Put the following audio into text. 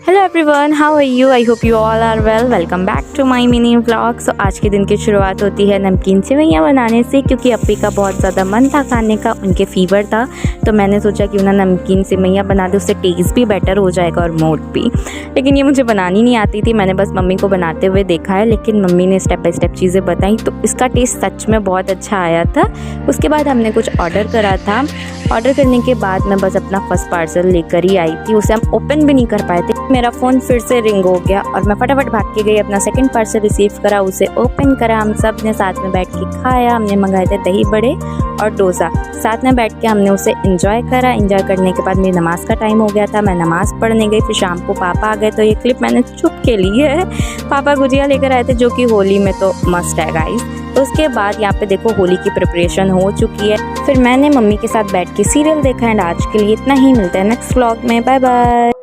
Hello everyone, how are you? I hope you all are well. Welcome back to my mini vlog. So आज के दिन की शुरुआत होती है नमकीन सेवइयाँ बनाने से, क्योंकि अप्पी का बहुत ज़्यादा मन था खाने का, उनके फीवर था। तो मैंने सोचा कि उन्हें नमकीन सेवइयाँ बना दे, उससे टेस्ट भी बेटर हो जाएगा और मूड भी। लेकिन ये मुझे बनानी नहीं आती थी, मैंने बस मम्मी को बनाते हुए देखा है। लेकिन मम्मी ने स्टेप बाय स्टेप चीज़ें बताई तो इसका टेस्ट सच में बहुत अच्छा आया था। उसके बाद हमने कुछ ऑर्डर करा था। ऑर्डर करने के बाद मैं बस अपना फर्स्ट पार्सल लेकर ही आई थी, उसे हम ओपन भी नहीं कर पाए थे। मेरा फ़ोन फिर से रिंग हो गया और मैं फटाफट भाग के गई, अपना सेकंड पार्सल रिसीव करा, उसे ओपन करा। हम सब ने साथ में बैठ के खाया। हमने मंगाए थे दही बड़े और डोसा। साथ में बैठ के हमने उसे एंजॉय करा। एंजॉय करने के बाद मेरी नमाज़ का टाइम हो गया था, मैं नमाज़ पढ़ने गई। फिर शाम को पापा आ गए, तो ये क्लिप मैंने चुप के ली है। पापा गुजिया लेकर आए थे, जो कि होली में तो मस्ट है गाइस। तो उसके बाद यहाँ पे देखो होली की प्रिपरेशन हो चुकी है। फिर मैंने मम्मी के साथ बैठ के सीरियल देखा। एंड आज के लिए इतना ही, मिलते हैं नेक्स्ट व्लॉग में। Bye bye.